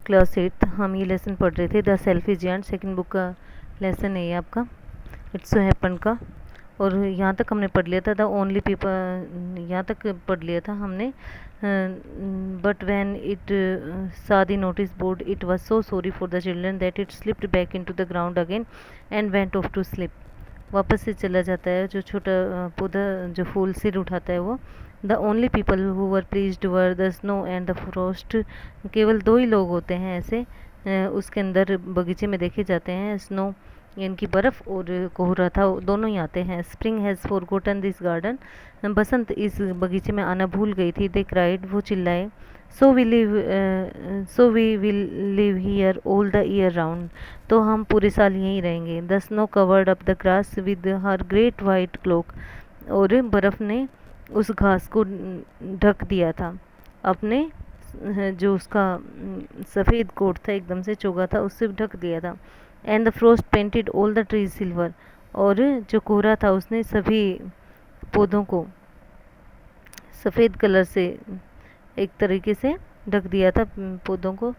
Class 8 हम ये lesson पढ़ रहे थे, the selfish giant. Second book का लेसन है ये आपका, इट्स सो हैपन का। और यहाँ तक हमने पढ़ लिया था, द ओनली पीपल, यहाँ तक पढ़ लिया था हमने। But when it saw the notice board it was so sorry for the children that it slipped back into the ground again and went off to sleep। वापस से चला जाता है जो छोटा पौधा, जो फूल सिर उठाता है वो। The only people who were pleased were the snow and the Frost. केवल दो ही लोग होते हैं ऐसे उसके अंदर बगीचे में देखे जाते हैं, स्नो यानी कि बर्फ़ और कोहरा था, दोनों ही आते हैं। Spring has forgotten this garden. बसंत इस बगीचे में आना भूल गई थी। दे क्राइड, वो चिल्लाए। So we will live here all the year round. तो हम पूरे साल यहीं रहेंगे। The snow covered up the grass with her great white cloak. और बर्फ़ ने उस घास को ढक दिया था अपने, जो उसका सफ़ेद कोट था, एकदम से चोगा था, उससे ढक दिया था। And the frost painted all the trees silver. और जो कोहरा था उसने सभी पौधों को सफ़ेद कलर से एक तरीके से ढक दिया था पौधों को।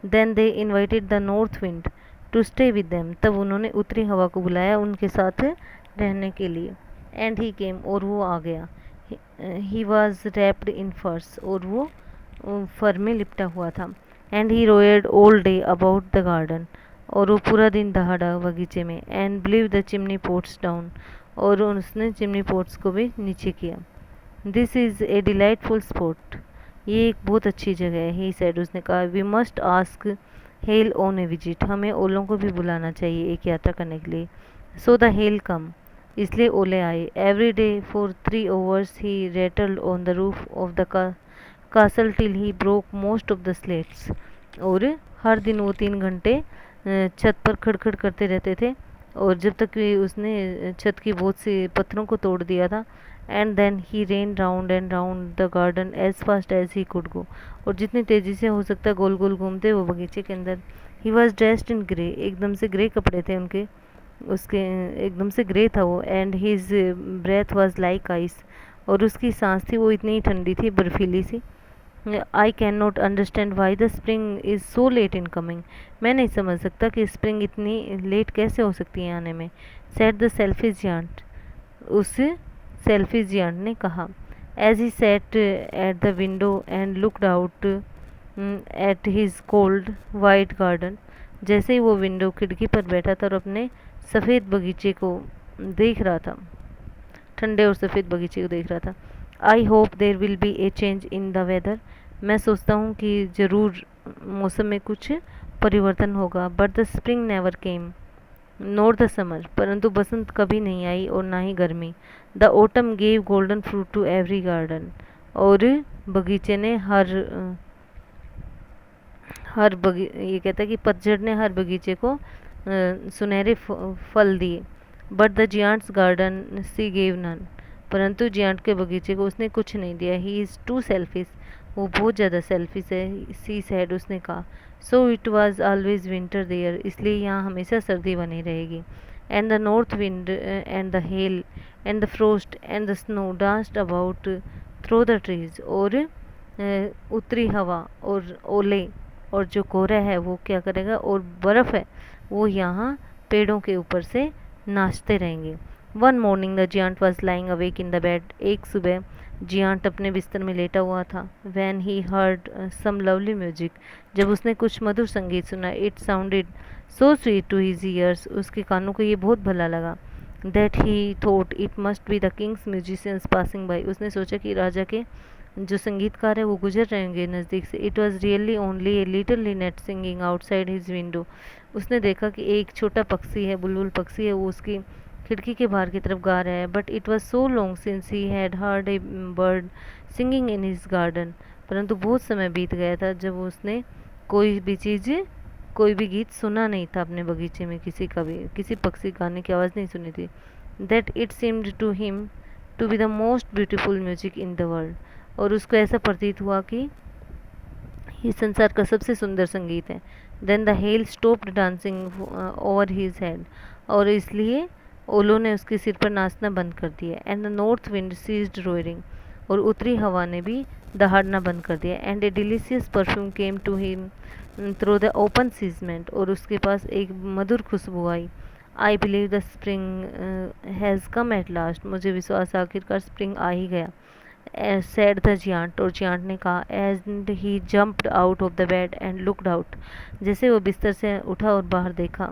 Then they invited the north wind to stay with them. तब उन्होंने उत्तरी हवा को बुलाया उनके साथ रहने के लिए। एंड ही केम, और वो आ गया। ही वॉज रैप्ड इन फर्स, और वो फर में लिपटा हुआ था। And he roared all day about the garden, और वो पूरा दिन दहाड़ा बगीचे में। And blew the chimney pots down, और उसने चिमनी पोट्स को भी नीचे किया। This is a delightful spot, ये एक बहुत अच्छी जगह है। ही सेड, उसने कहा। We must ask hail on a visit, हमें ओलों को भी बुलाना चाहिए एक यात्रा करने के लिए। सो द हेल कम, इसलिए ओले आए। Every day for 3 hours he rattled on the roof of the castle till he broke most of the slates. और हर दिन वो 3 घंटे छत पर खड़खड़ करते रहते थे, और जब तक कि उसने छत की बहुत सी पत्थरों को तोड़ दिया था। And then he ran round and round the garden as fast as he could go, और जितनी तेज़ी से हो सकता गोल गोल घूमते वो बगीचे के अंदर। He was dressed in grey, एकदम से ग्रे कपड़े थे उनके, उसके एकदम से ग्रे था वो। And his breath was like ice, और उसकी सांस थी वो इतनी ठंडी थी, बर्फीली सी। I can not understand why the spring is so late in coming. मैं नहीं समझ सकता कि स्प्रिंग इतनी लेट कैसे हो सकती है आने में। सेड द सेल्फिश जायंट, उस सेल्फिश जायंट ने कहा। As he sat at the window and looked out at his cold white garden. जैसे ही वो विंडो खिड़की पर बैठा था और अपने सफ़ेद बगीचे को देख रहा था, ठंडे और सफ़ेद बगीचे को देख रहा था। I hope there will be a change in the weather, मैं सोचता हूँ कि ज़रूर मौसम में कुछ परिवर्तन होगा। But the spring never came nor the summer, परंतु बसंत कभी नहीं आई और ना ही गर्मी। The autumn gave golden fruit to every garden, और बगीचे ने ये कहता है कि पतझड़ ने हर बगीचे को सुनहरे फल दिए। But the giant's garden she gave none, परंतु जियांट के बगीचे को उसने कुछ नहीं दिया। ही इज़ टू सेल्फिश, वो बहुत ज़्यादा सेल्फिश है। सी सैड, उसने कहा। So it was always winter there, इसलिए यहाँ हमेशा सर्दी बनी रहेगी। And the north wind and the hail and the frost and the snow danced about through the trees, और उत्तरी हवा और ओले और जो कोहरा है वो क्या करेगा, और बर्फ़ है वो यहाँ पेड़ों के ऊपर से नाचते रहेंगे। One morning the giant was lying awake in the bed, एक सुबह जियांट अपने बिस्तर में लेटा हुआ था। When he heard some lovely music, जब उसने कुछ मधुर संगीत सुना। It sounded so sweet to his ears, उसके कानों को ये बहुत भला लगा। That he thought it must be the king's musicians passing by, उसने सोचा कि राजा के जो संगीतकार है वो गुजर रहे होंगे नज़दीक से। It was really only a little Lynette singing outside his window, उसने देखा कि एक छोटा पक्षी है, बुलबुल पक्षी है, वो उसकी खिड़की के बाहर की तरफ गा रहा है। But it was so long since he had heard a bird singing in his garden, परंतु बहुत समय बीत गया था जब उसने कोई भी गीत सुना नहीं था अपने बगीचे में, किसी का भी किसी पक्षी गाने की आवाज़ नहीं सुनी थी। That it seemed to him to be the most beautiful music in the world, और उसको ऐसा प्रतीत हुआ कि ये संसार का सबसे सुंदर संगीत है। Then the hail stopped dancing over his head, और इसलिए ओलों ने उसके सिर पर नाचना बंद कर दिया। And the north wind ceased roaring, और उतरी हवा ने भी दहाड़ना बंद कर दिया। And a delicious perfume came to him through the open casement, और उसके पास एक मधुर खुशबू आई। I believe the spring has come at last, मुझे विश्वास आखिरकार स्प्रिंग आ ही गया। said the giant, और जियांट ने कहा। And he jumped out of the bed and looked out, जैसे वो बिस्तर से उठा और बाहर देखा